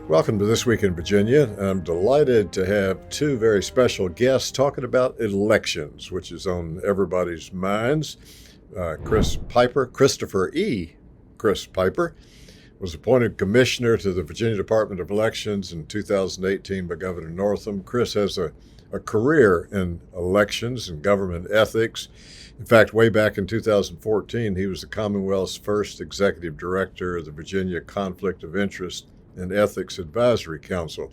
Welcome to This Week in Virginia. I'm delighted to have two very special guests talking about elections, which is on everybody's minds. Christopher E. Chris Piper, was appointed commissioner to the Virginia Department of Elections in 2018 by Governor Northam. Chris has a career in elections and government ethics. In fact, way back in 2014, he was the Commonwealth's first executive director of the Virginia Conflict of Interest and Ethics Advisory Council.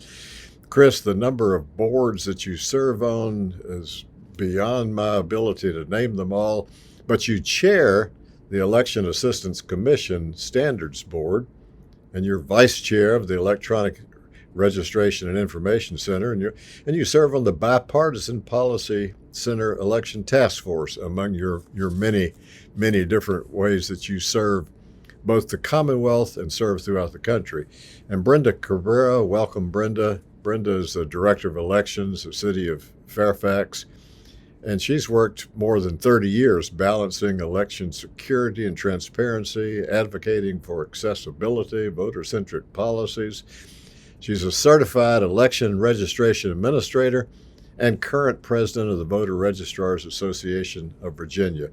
Chris, the number of boards that you serve on is beyond my ability to name them all, but you chair the Election Assistance Commission Standards Board, and you're vice chair of the Electronic Registration and Information Center, and you serve on the Bipartisan Policy Center Election Task Force, among your many different ways that you serve both the Commonwealth and serve throughout the country. And Brenda Cabrera, welcome, Brenda. Brenda is the Director of Elections, the City of Fairfax, and she's worked more than 30 years balancing election security and transparency, advocating for accessibility, voter-centric policies. She's a certified election registration administrator and current president of the Voter Registrars Association of Virginia.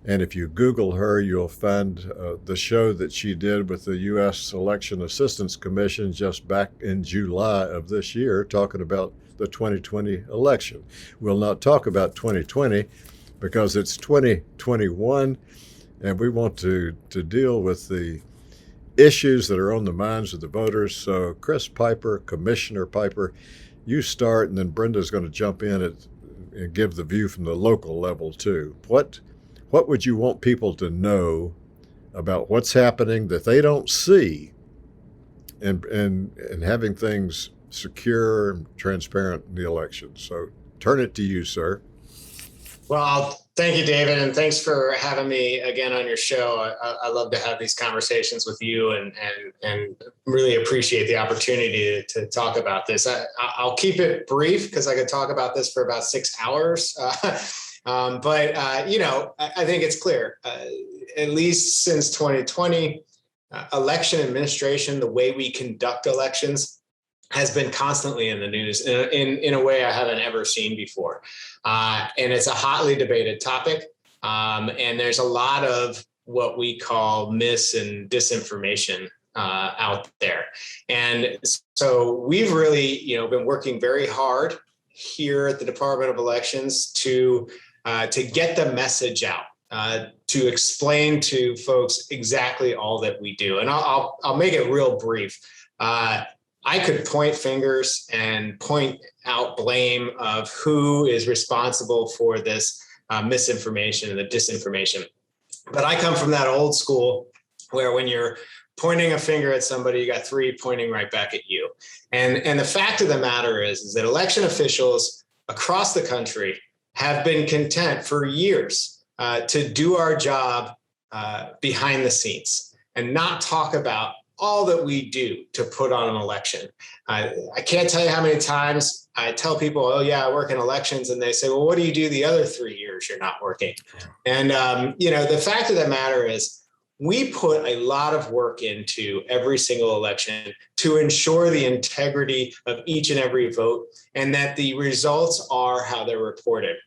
And if you Google her, you'll find the show that she did with the U.S. Election Assistance Commission just back in July of this year, talking about the 2020 election. We'll not talk about 2020 because it's 2021, and we want to deal with the issues that are on the minds of the voters. So Chris Piper, Commissioner Piper, you start, and then Brenda's going to jump in and give the view from the local level too. What would you want people to know about what's happening that they don't see and having things secure and transparent in the election? So turn it to you, sir. Well, thank you, David, and thanks for having me again on your show. I love to have these conversations with you and really appreciate the opportunity to talk about this. I'll keep it brief because I could talk about this for about 6 hours. But I think it's clear, at least since 2020, election administration, the way we conduct elections, has been constantly in the news in a way I haven't ever seen before. And it's a hotly debated topic. And there's a lot of what we call mis and disinformation out there. And so we've really, been working very hard here at the Department of Elections to get the message out, to explain to folks exactly all that we do. And I'll make it real brief. I could point fingers and point out blame of who is responsible for this misinformation and the disinformation. But I come from that old school where when you're pointing a finger at somebody, you got three pointing right back at you. And the fact of the matter is that election officials across the country have been content for years to do our job behind the scenes and not talk about all that we do to put on an election. I can't tell you how many times I tell people, oh yeah, I work in elections. And they say, well, what do you do the other 3 years you're not working? And, the fact of the matter is we put a lot of work into every single election to ensure the integrity of each and every vote and that the results are how they're reported.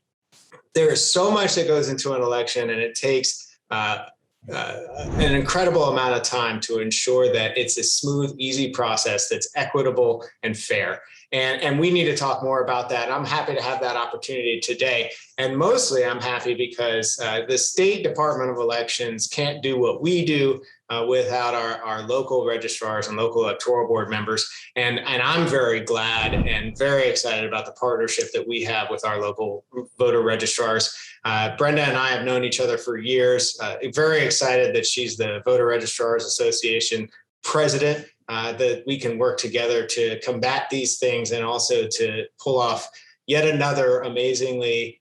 There is so much that goes into an election, and it takes an incredible amount of time to ensure that it's a smooth, easy process that's equitable and fair. And we need to talk more about that. I'm happy to have that opportunity today. And mostly I'm happy because the State Department of Elections can't do what we do without our local registrars and local electoral board members. And I'm very glad and very excited about the partnership that we have with our local voter registrars. Brenda and I have known each other for years. Very excited that she's the Voter Registrars Association president, that we can work together to combat these things and also to pull off yet another amazingly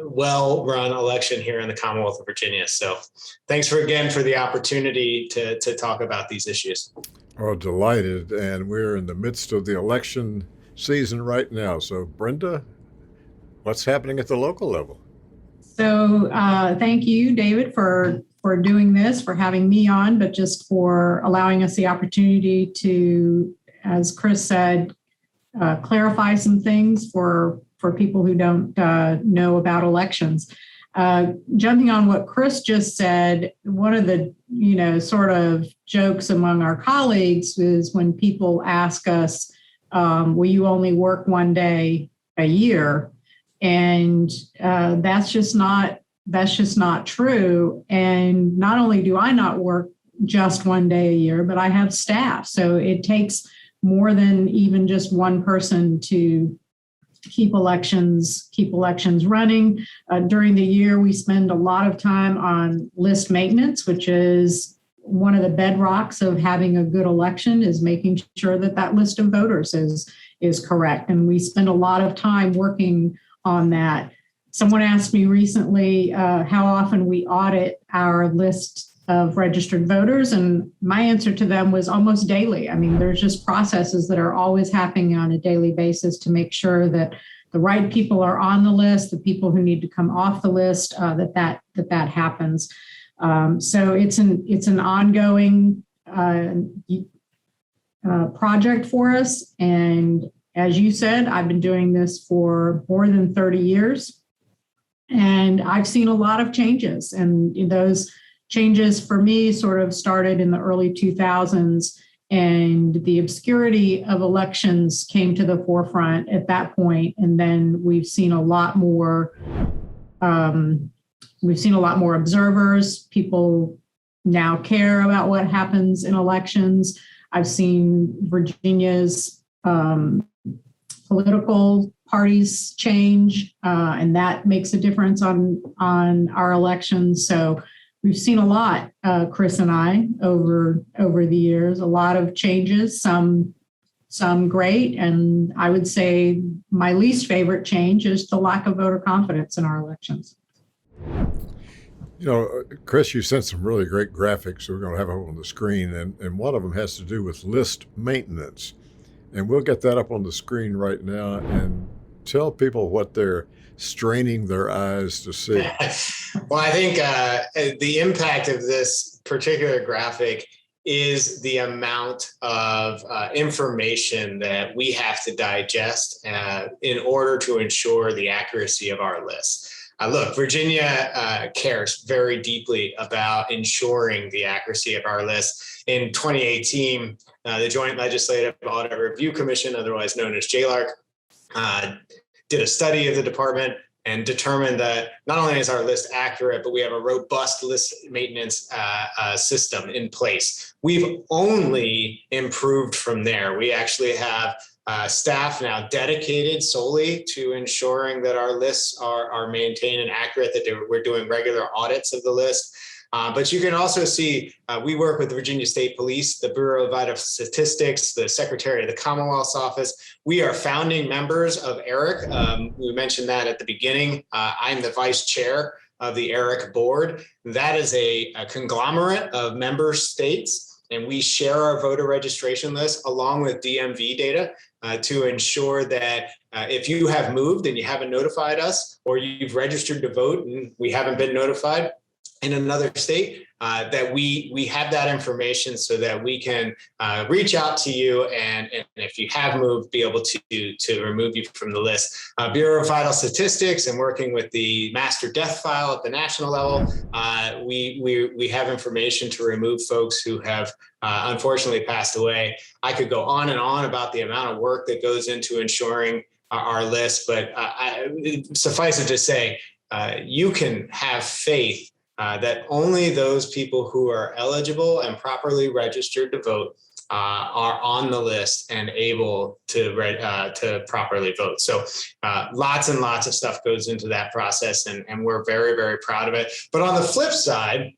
well-run election here in the Commonwealth of Virginia. So thanks again for the opportunity to talk about these issues. Oh, delighted. And we're in the midst of the election season right now. So Brenda, what's happening at the local level? So thank you, David, for doing this, for having me on, but just for allowing us the opportunity to as Chris said, clarify some things for people who don't know about elections. Jumping on what Chris just said, one of the, sort of jokes among our colleagues is when people ask us, will you only work one day a year? And that's just not true. And not only do I not work just one day a year, but I have staff. So it takes more than even just one person to keep elections running. During the year, we spend a lot of time on list maintenance, which is one of the bedrocks of having a good election, is making sure that that list of voters is correct. And we spend a lot of time working on that. Someone asked me recently how often we audit our list of registered voters, and my answer to them was almost daily. I mean, there's just processes that are always happening on a daily basis to make sure that the right people are on the list, the people who need to come off the list, that happens. So it's an ongoing project for us. And as you said, I've been doing this for more than 30 years, and I've seen a lot of changes. And those changes for me sort of started in the early 2000s, and the obscurity of elections came to the forefront at that point. And then we've seen a lot more observers. People now care about what happens in elections. I've seen Virginia's political parties change, and that makes a difference on our elections. So we've seen a lot, Chris and I, over the years, a lot of changes, some great. And I would say my least favorite change is the lack of voter confidence in our elections. Chris, you sent some really great graphics we're going to have up on the screen, and one of them has to do with list maintenance. And we'll get that up on the screen right now and tell people what they're straining their eyes to see. Well, I think the impact of this particular graphic is the amount of information that we have to digest in order to ensure the accuracy of our list. Look, Virginia cares very deeply about ensuring the accuracy of our list. In 2018, the Joint Legislative Audit Review Commission, otherwise known as JLARC, did a study of the department and determined that not only is our list accurate, but we have a robust list maintenance system in place. We've only improved from there. We actually have staff now dedicated solely to ensuring that our lists are maintained and accurate, that we're doing regular audits of the list. But you can also see we work with the Virginia State Police, the Bureau of Vital Statistics, the Secretary of the Commonwealth's Office. We are founding members of ERIC. We mentioned that at the beginning. I'm the vice chair of the ERIC board. That is a conglomerate of member states, and we share our voter registration list along with DMV data to ensure that if you have moved and you haven't notified us, or you've registered to vote and we haven't been notified in another state, that we have that information so that we can reach out to you, and if you have moved, be able to remove you from the list. Bureau of Vital Statistics and working with the master death file at the national level, we have information to remove folks who have unfortunately passed away. I could go on and on about the amount of work that goes into ensuring our list, but suffice it to say, you can have faith that only those people who are eligible and properly registered to vote are on the list and able to properly vote. So lots and lots of stuff goes into that process, and we're very, very proud of it. But on the flip side,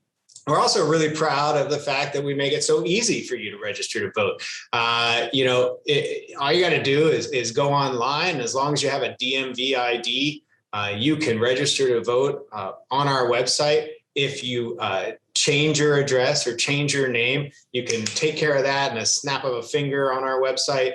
we're also really proud of the fact that we make it so easy for you to register to vote. All you got to do is go online. As long as you have a DMV ID, you can register to vote on our website. If you change your address or change your name, you can take care of that in a snap of a finger on our website.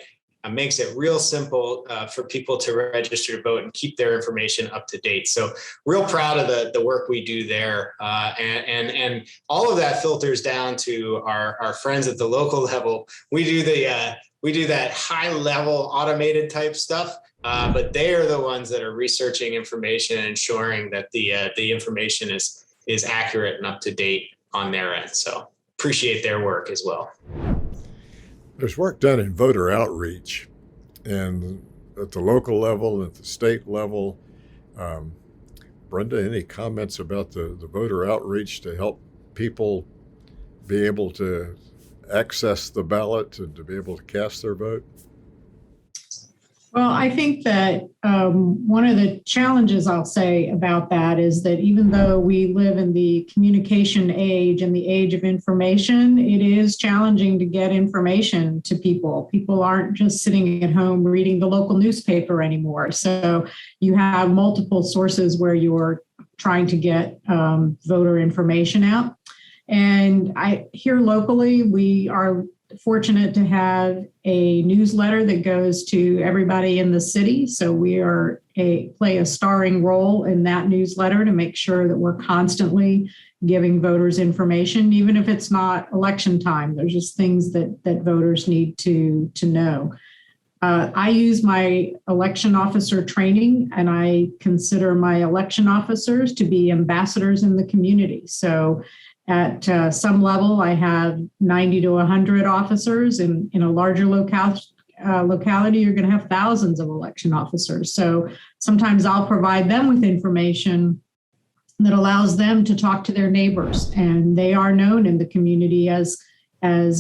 makes it real simple for people to register to vote and keep their information up to date. So real proud of the work we do there. And all of that filters down to our friends at the local level. We do that high level automated type stuff, but they are the ones that are researching information and ensuring that the information is accurate and up to date on their end. So appreciate their work as well. There's work done in voter outreach, and at the local level, at the state level. Brenda, any comments about the voter outreach to help people be able to access the ballot and to be able to cast their vote? Well, I think that one of the challenges I'll say about that is that even though we live in the communication age and the age of information, it is challenging to get information to people. People aren't just sitting at home reading the local newspaper anymore. So you have multiple sources where you're trying to get voter information out. And here locally, we are fortunate to have a newsletter that goes to everybody in the city. So we play a starring role in that newsletter to make sure that we're constantly giving voters information, even if it's not election time. There's just things that voters need to know. I use my election officer training, and I consider my election officers to be ambassadors in the community. So at some level, I have 90 to 100 officers. In a larger locality, you're going to have thousands of election officers. So sometimes I'll provide them with information that allows them to talk to their neighbors. And they are known in the community as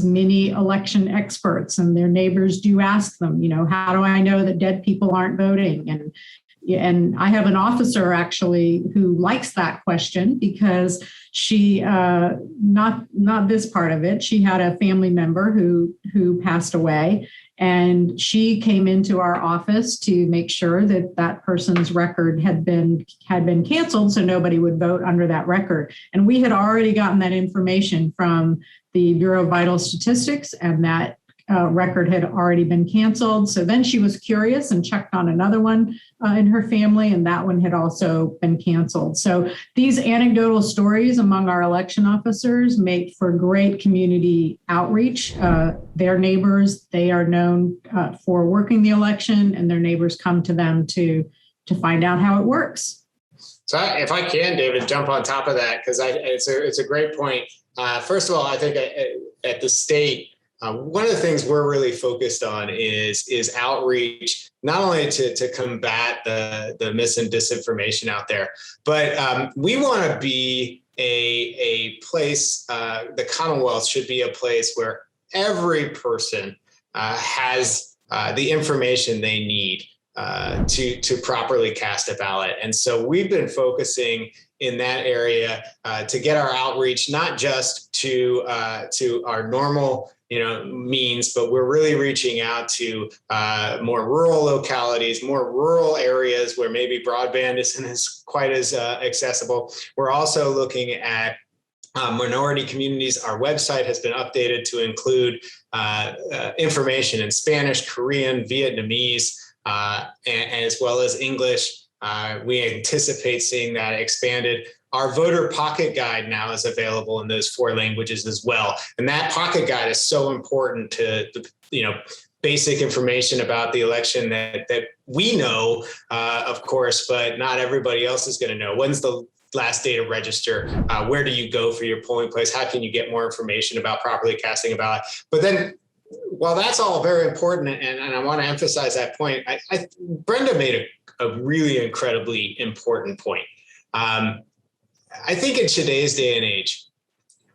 mini election experts. And their neighbors do ask them, how do I know that dead people aren't voting? And I have an officer actually who likes that question because she, not this part of it, she had a family member who passed away, and she came into our office to make sure that person's record had been canceled, so nobody would vote under that record. And we had already gotten that information from the Bureau of Vital Statistics, and that record had already been canceled. So then she was curious and checked on another one in her family, and that one had also been canceled. So these anecdotal stories among our election officers make for great community outreach. Their neighbors, they are known for working the election, and their neighbors come to them to find out how it works. So if I can, David, jump on top of that, because it's a great point. First of all, I think at the state, one of the things we're really focused on is outreach, not only to combat the mis and disinformation out there, but we want to be a place, the Commonwealth should be a place where every person has the information they need to properly cast a ballot. And so we've been focusing in that area to get our outreach, not just to our normal means, but we're really reaching out to more rural localities, more rural areas where maybe broadband isn't quite as accessible. We're also looking at minority communities. Our website has been updated to include information in Spanish, Korean, Vietnamese, and as well as English. We anticipate seeing that expanded. Our voter pocket guide now is available in those 4 languages as well. And that pocket guide is so important to basic information about the election that we know, of course, but not everybody else is going to know. When's the last day to register? Where do you go for your polling place? How can you get more information about properly casting a ballot? But then, while that's all very important, and I want to emphasize that point, Brenda made a really incredibly important point. I think in today's day and age,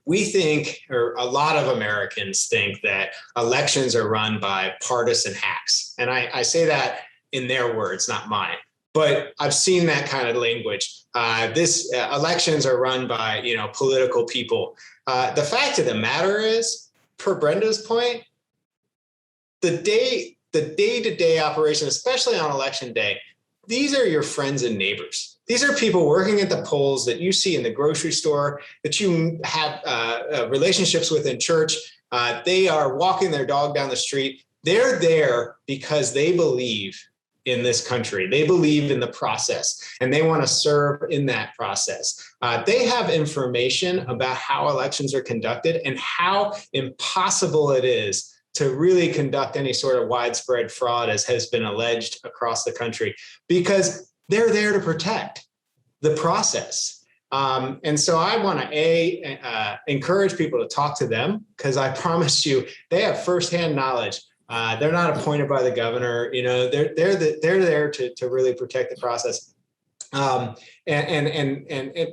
we think, or a lot of Americans think, that elections are run by partisan hacks. And I say that in their words, not mine. But I've seen that kind of language. Elections are run by political people. The fact of the matter is, per Brenda's point, the day-to-day operation, especially on election day, these are your friends and neighbors. These are people working at the polls that you see in the grocery store, that you have relationships with in church. They are walking their dog down the street. They're there because they believe in this country. They believe in the process and they want to serve in that process. They have information about how elections are conducted and how impossible it is to really conduct any sort of widespread fraud as has been alleged across the country, because they're there to protect the process. And so I want to encourage people to talk to them, because I promise you, they have firsthand knowledge. They're not appointed by the governor. You know, they're there to really protect the process. And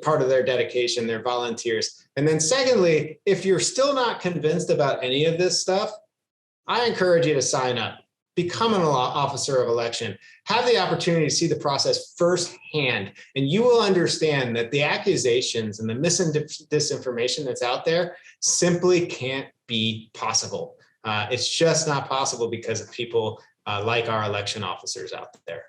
part of their dedication, they're volunteers. And then secondly, if you're still not convinced about any of this stuff, I encourage you to sign up, become an officer of election, have the opportunity to see the process firsthand, and you will understand that the accusations and the disinformation that's out there simply can't be possible. It's just not possible because of people like our election officers out there.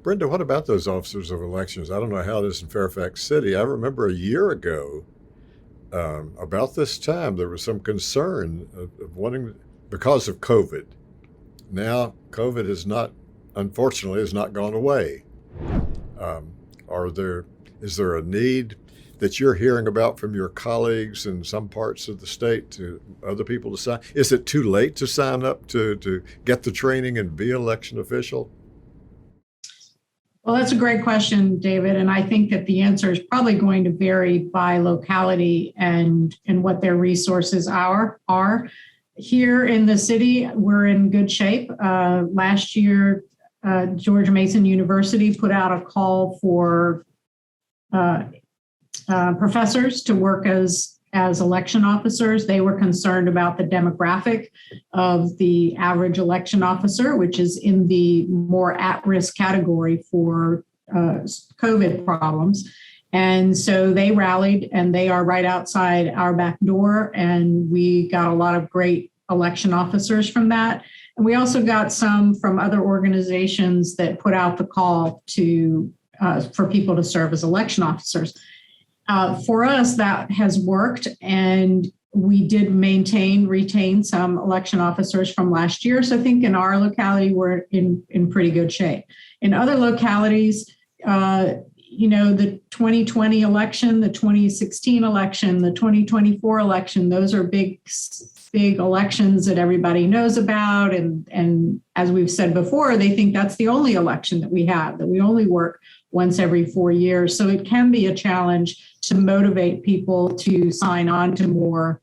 Brenda, what about those officers of elections? I don't know how it is in Fairfax City. I remember a year ago, about this time, there was some concern of wanting, because of COVID. Now, COVID unfortunately, has not gone away. Is there a need that you're hearing about from your colleagues in some parts of the state to other people to sign? Is it too late to sign up to get the training and be an election official? Well, that's a great question, David. And I think that the answer is probably going to vary by locality and what their resources are. Here in the city, we're in good shape. Last year, George Mason University put out a call for professors to work as election officers. They were concerned about the demographic of the average election officer, which is in the more at-risk category for COVID problems. And so they rallied, and they are right outside our back door. And we got a lot of great election officers from that. And we also got some from other organizations that put out the call for people to serve as election officers. For us, that has worked, and we did retain some election officers from last year. So I think in our locality, we're in pretty good shape. In other localities, the 2020 election, the 2016 election, the 2024 election, those are big elections that everybody knows about. And as we've said before, they think that's the only election that we have, that we only work once every 4 years. So it can be a challenge to motivate people to sign on to more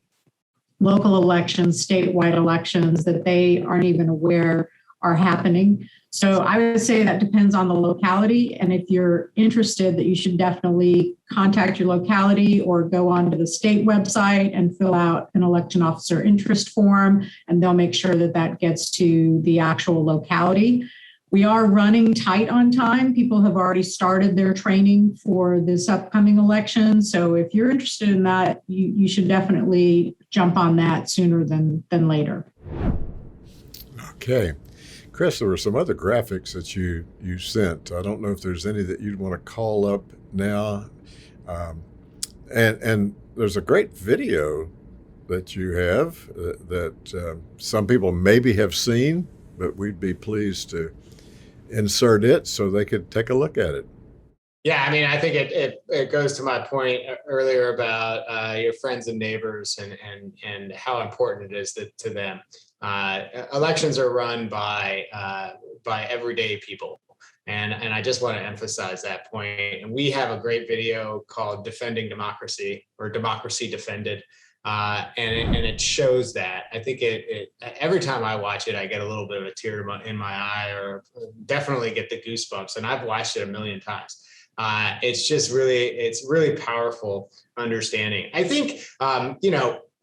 local elections, statewide elections that they aren't even aware are happening. So I would say that depends on the locality. And if you're interested, that you should definitely contact your locality or go onto the state website and fill out an election officer interest form, and they'll make sure that that gets to the actual locality. We are running tight on time. People have already started their training for this upcoming election. So if you're interested in that, you should definitely jump on that sooner than later. Okay. Chris, there were some other graphics that you sent. I don't know if there's any that you'd want to call up now. And there's a great video that you have that some people maybe have seen, but we'd be pleased to insert it so they could take a look at it. Yeah, I mean, I think it goes to my point earlier about your friends and neighbors and how important it is to them. Elections are run by everyday people. And I just want to emphasize that point. And we have a great video called Defending Democracy, or Democracy Defended. And it shows that. I think every time I watch it, I get a little bit of a tear in my eye, or definitely get the goosebumps. And I've watched it a million times. It's really powerful understanding. I think, I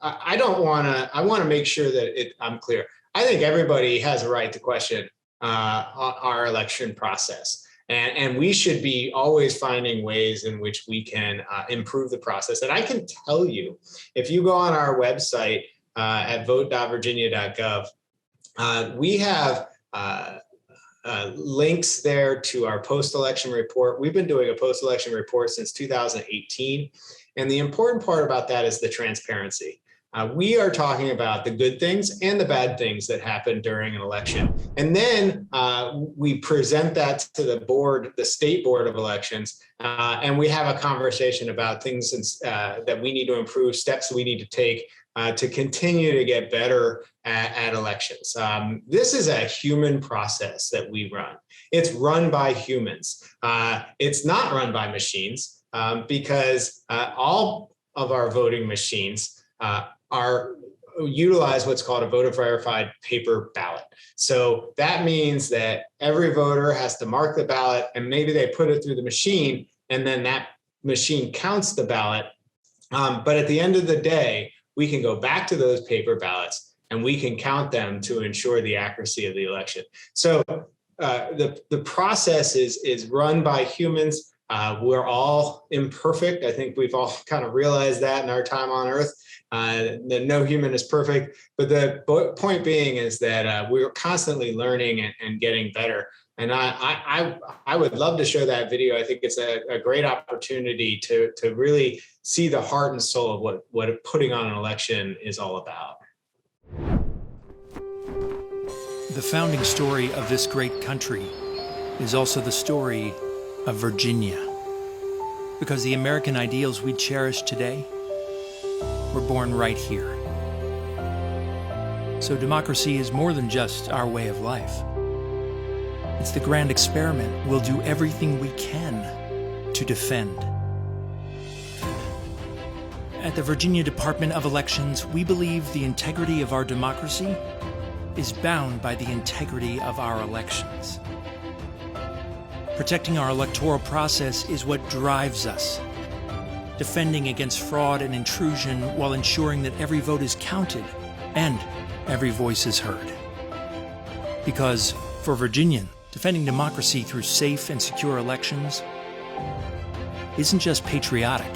want to make sure that I'm clear. I think everybody has a right to question our election process. And we should be always finding ways in which we can improve the process. And I can tell you, if you go on our website at vote.virginia.gov, we have links there to our post-election report. We've been doing a post-election report since 2018. And the important part about that is the transparency. We are talking about the good things and the bad things that happen during an election. And then we present that to the board, the state board of elections, and we have a conversation about things that we need to improve, steps we need to take to continue to get better at elections. This is a human process that we run. It's run by humans. It's not run by machines because all of our voting machines utilize what's called a voter verified paper ballot. So that means that every voter has to mark the ballot, and maybe they put it through the machine, and then that machine counts the ballot. But at the end of the day, we can go back to those paper ballots and we can count them to ensure the accuracy of the election. So the process is run by humans. We're all imperfect. I think we've all kind of realized that in our time on Earth. That no human is perfect. But the point being is that we're constantly learning and getting better. And I would love to show that video. I think it's a great opportunity to really see the heart and soul of what putting on an election is all about. The founding story of this great country is also the story of Virginia, because the American ideals we cherish today were born right here. So democracy is more than just our way of life. It's the grand experiment we'll do everything we can to defend. At the Virginia Department of Elections, we believe the integrity of our democracy is bound by the integrity of our elections. Protecting our electoral process is what drives us. Defending against fraud and intrusion while ensuring that every vote is counted and every voice is heard. Because for Virginian, defending democracy through safe and secure elections isn't just patriotic,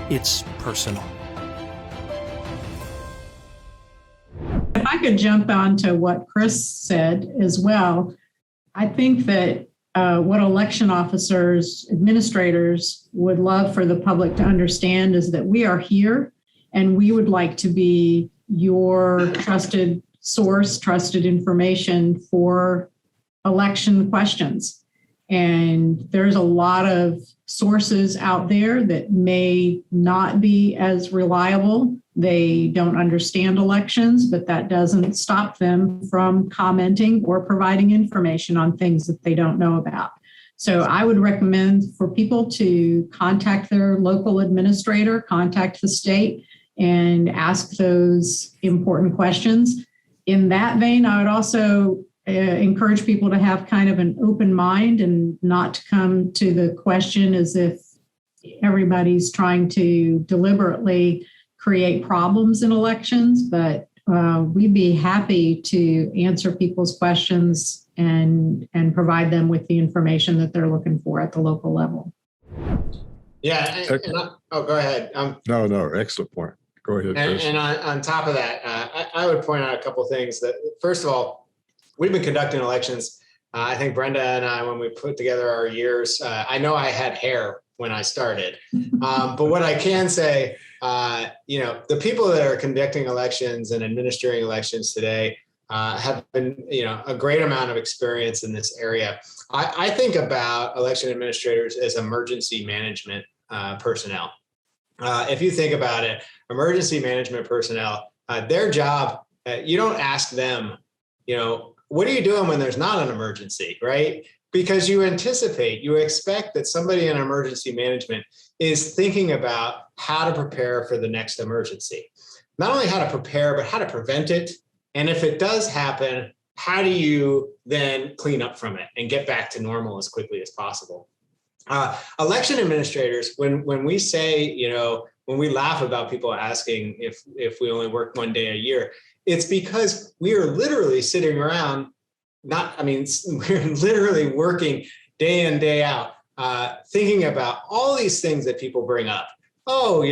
it's personal. If I could jump on to what Chris said as well, I think that what election officers, administrators would love for the public to understand is that we are here and we would like to be your trusted source, trusted information for election questions. And there's a lot of sources out there that may not be as reliable. They don't understand elections, but that doesn't stop them from commenting or providing information on things that they don't know about. So I would recommend for people to contact their local administrator, contact the state, and ask those important questions. In that vein, I would also encourage people to have kind of an open mind and not to come to the question as if everybody's trying to deliberately create problems in elections, but we'd be happy to answer people's questions and provide them with the information that they're looking for at the local level. Yeah. Oh, go ahead. No, excellent point. Go ahead, Chris. And on top of that, I would point out a couple of things. That first of all, we've been conducting elections. I think Brenda and I, when we put together our years, I know I had hair when I started, but what I can say, the people that are conducting elections and administering elections today have been, a great amount of experience in this area. I think about election administrators as emergency management personnel. If you think about it, emergency management personnel, their job, you don't ask them, what are you doing when there's not an emergency, right? Because you expect that somebody in emergency management is thinking about how to prepare for the next emergency. Not only how to prepare, but how to prevent it. And if it does happen, how do you then clean up from it and get back to normal as quickly as possible? Election administrators, when we say, when we laugh about people asking if we only work one day a year, it's because we are literally sitting around, we're literally working day in, day out, thinking about all these things that people bring up. Oh,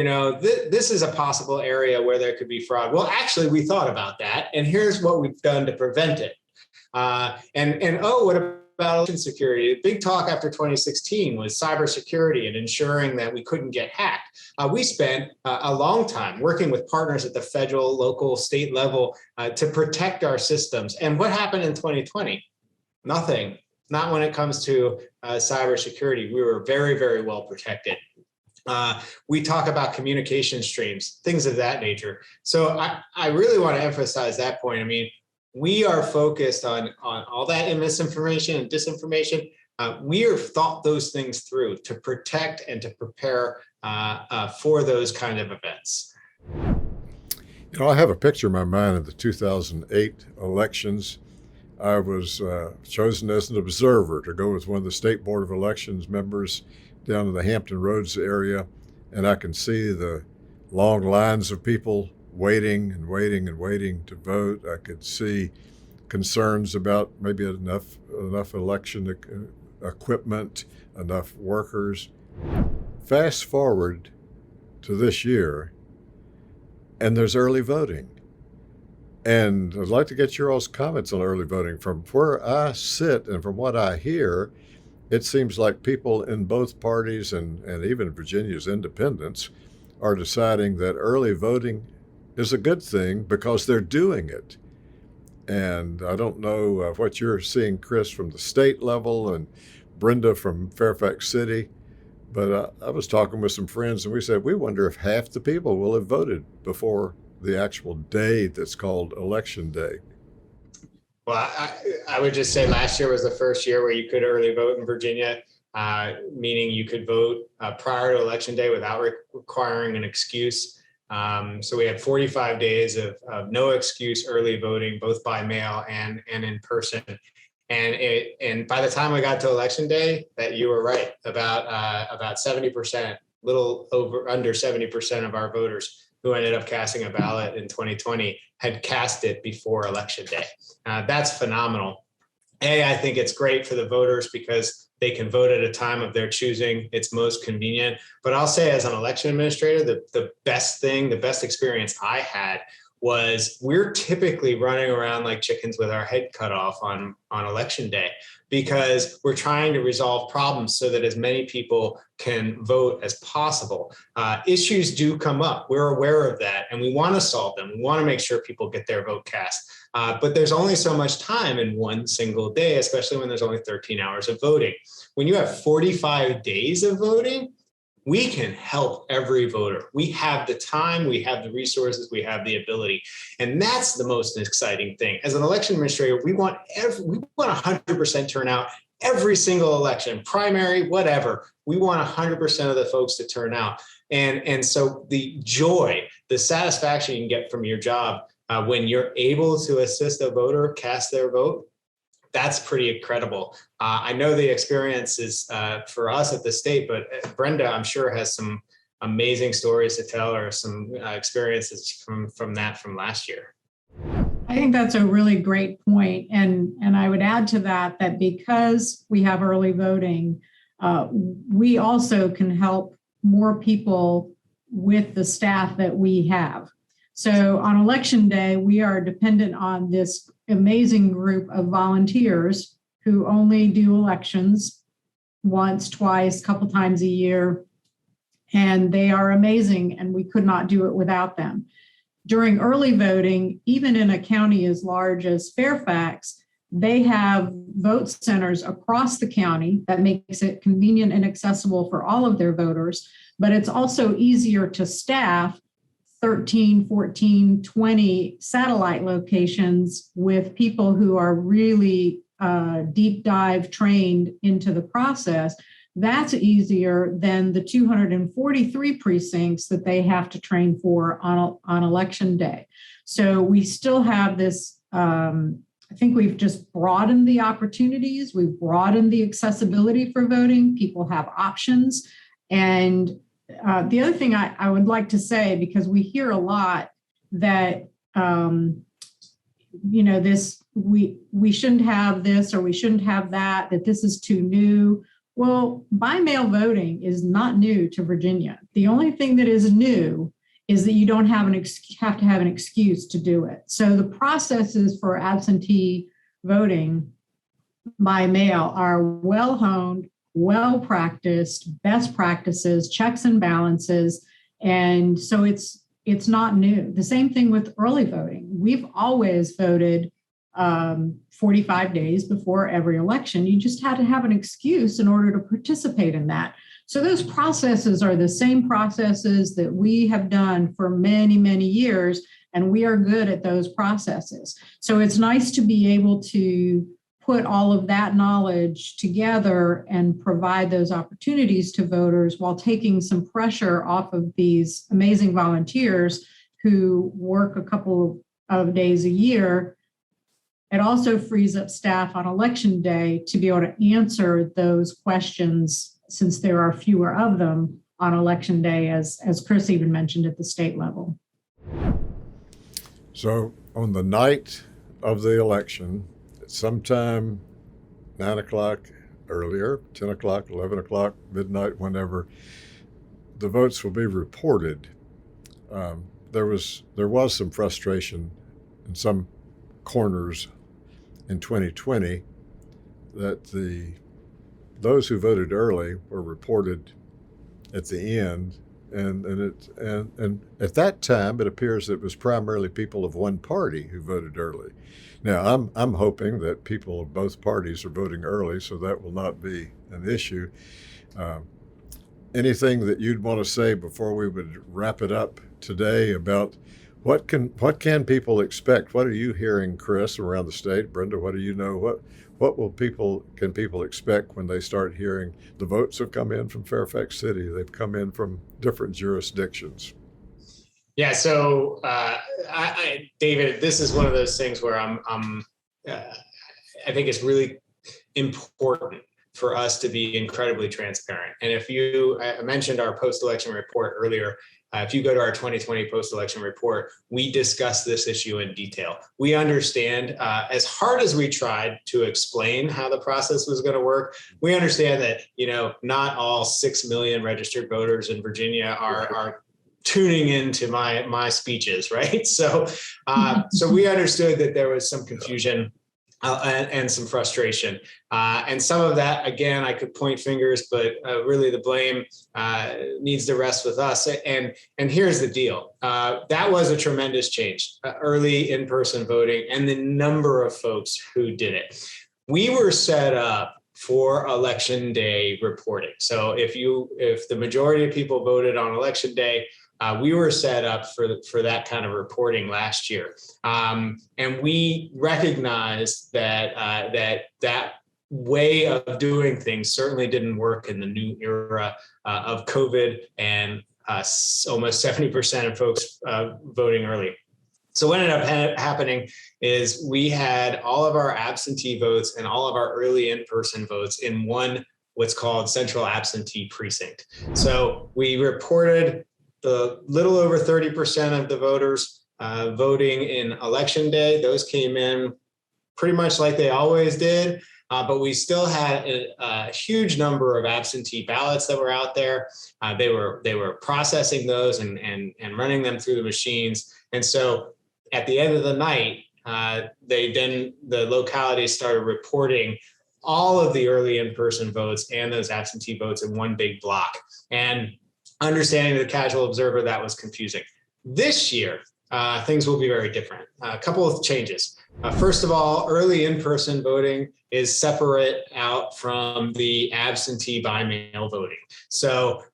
this is a possible area where there could be fraud. Well, actually, we thought about that, and here's what we've done to prevent it. What about election security. The big talk after 2016 was cybersecurity and ensuring that we couldn't get hacked. We spent a long time working with partners at the federal, local, state level to protect our systems. And what happened in 2020? Nothing. Not when it comes to cybersecurity. We were very, very well protected. We talk about communication streams, things of that nature. So I really want to emphasize that point. I mean, we are focused on all that misinformation and disinformation. We have thought those things through to protect and to prepare for those kind of events. You know, I have a picture in my mind of the 2008 elections. I was chosen as an observer to go with one of the State Board of Elections members down in the Hampton Roads area, and I can see the long lines of people waiting and waiting and waiting to vote. I could see concerns about maybe enough election equipment, enough workers. Fast forward to this year, and there's early voting. And I'd like to get your all's comments on early voting. From where I sit and from what I hear, it seems like people in both parties and even Virginia's independents are deciding that early voting is a good thing because they're doing it. And I don't know what you're seeing, Chris, from the state level and Brenda from Fairfax City, but I was talking with some friends and we said, we wonder if half the people will have voted before the actual day that's called Election Day. Well, I would just say last year was the first year where you could early vote in Virginia, meaning you could vote prior to Election Day without requiring an excuse. So we had 45 days of no excuse early voting, both by mail and in person. And by the time we got to Election Day, that you were right, about 70%, under 70% of our voters who ended up casting a ballot in 2020 had cast it before Election Day. That's phenomenal. I think it's great for the voters because they can vote at a time of their choosing. It's most convenient. But I'll say as an election administrator, the best experience I had was we're typically running around like chickens with our head cut off on Election Day because we're trying to resolve problems so that as many people can vote as possible. Issues do come up. We're aware of that and we want to solve them. We want to make sure people get their vote cast. But there's only so much time in one single day, especially when there's only 13 hours of voting. When you have 45 days of voting, we can help every voter. We have the time, we have the resources, we have the ability. And that's the most exciting thing. As an election administrator, we want 100% turnout every single election, primary, whatever. We want 100% of the folks to turn out. And so the joy, the satisfaction you can get from your job when you're able to assist a voter cast their vote, that's pretty incredible. I know the experience is for us at the state, but Brenda, I'm sure, has some amazing stories to tell or some experiences from last year. I think that's a really great point. And I would add to that because we have early voting, we also can help more people with the staff that we have. So on Election Day, we are dependent on this amazing group of volunteers who only do elections once, twice, a couple times a year. And they are amazing, and we could not do it without them. During early voting, even in a county as large as Fairfax, they have vote centers across the county that makes it convenient and accessible for all of their voters, but it's also easier to staff 13, 14, 20 satellite locations with people who are really deep dive trained into the process. That's easier than the 243 precincts that they have to train for on Election Day. So we still have this, I think we've just broadened the opportunities. We've broadened the accessibility for voting. People have options. And the other thing I would like to say, because we hear a lot that, we shouldn't have this or we shouldn't have that this is too new. Well, by mail voting is not new to Virginia. The only thing that is new is that you don't have to have an excuse to do it. So the processes for absentee voting by mail are well-honed, well-practiced, best practices, checks and balances. And so it's not new. The same thing with early voting. We've always voted 45 days before every election. You just had to have an excuse in order to participate in that. So those processes are the same processes that we have done for many, many years, and we are good at those processes. So it's nice to be able to put all of that knowledge together and provide those opportunities to voters while taking some pressure off of these amazing volunteers who work a couple of days a year. It also frees up staff on election day to be able to answer those questions, since there are fewer of them on election day, as Chris even mentioned, at the state level. So on the night of the election, sometime 9 o'clock earlier, 10 o'clock, 11 o'clock, midnight, whenever, the votes will be reported. There was some frustration in some corners in 2020 that those who voted early were reported at the end, and at that time it appears it was primarily people of one party who voted early. Now I'm hoping that people of both parties are voting early, so that will not be an issue. Anything that you'd want to say before we would wrap it up today about what can people expect? What are you hearing, Chris, around the state? Brenda, what do you know? What can people expect when they start hearing the votes have come in from Fairfax City? They've come in from different jurisdictions. Yeah. So, David, this is one of those things where I think it's really important for us to be incredibly transparent. And I mentioned our post-election report earlier. If you go to our 2020 post-election report, we discuss this issue in detail. We understand, as hard as we tried to explain how the process was going to work, we understand that, not all 6 million registered voters in Virginia are tuning into my speeches, right? So we understood that there was some confusion and some frustration. And some of that, again, I could point fingers, but really the blame needs to rest with us. And here's the deal. That was a tremendous change, early in-person voting, and the number of folks who did it. We were set up for election day reporting. So if the majority of people voted on election day, we were set up for that kind of reporting last year, and we recognized that way of doing things certainly didn't work in the new era of COVID and almost 70% of folks voting early. So what ended up happening is we had all of our absentee votes and all of our early in-person votes in one what's called central absentee precinct. So we reported the little over 30% of the voters voting in election day. Those came in pretty much like they always did, but we still had a huge number of absentee ballots that were out there. They were processing those and running them through the machines. And so at the end of the night, the localities started reporting all of the early in-person votes and those absentee votes in one big block. And understanding the casual observer, that was confusing. This year, things will be very different. A couple of changes. First of all, early in-person voting is separate out from the absentee by mail voting. So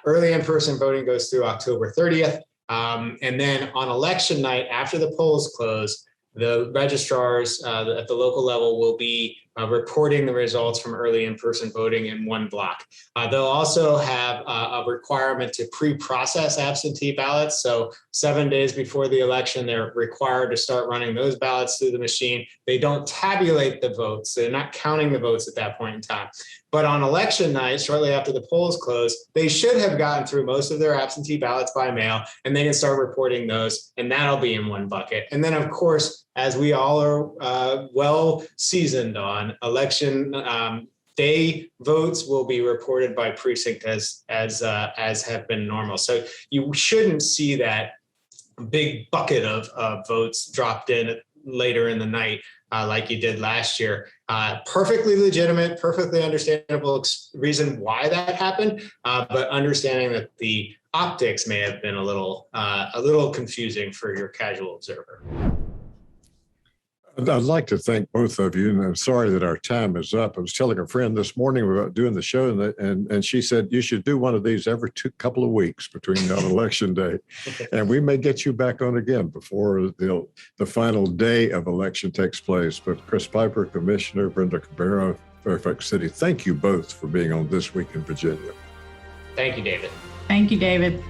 early in-person voting goes through October 30th. And then on election night, after the polls close, the registrars at the local level will be reporting the results from early in-person voting in one block. They'll also have a requirement to pre-process absentee ballots. So 7 days before the election, they're required to start running those ballots through the machine. They don't tabulate the votes. They're not counting the votes at that point in time. But on election night, shortly after the polls close, they should have gotten through most of their absentee ballots by mail, and they can start reporting those, and that'll be in one bucket. And then, of course, as we all are well seasoned on, election day votes will be reported by precinct as have been normal. So you shouldn't see that big bucket of votes dropped in later in the night. like you did last year. Perfectly legitimate, perfectly understandable reason why that happened, but understanding that the optics may have been a little confusing for your casual observer. I'd like to thank both of you, and I'm sorry that our time is up. I was telling a friend this morning about doing the show, and she said you should do one of these every couple of weeks between now and election day, and we may get you back on again before the final day of election takes place. But Chris Piper, Commissioner, Brenda Cabrera, Fairfax City, thank you both for being on This Week in Virginia. Thank you, David. Thank you, David.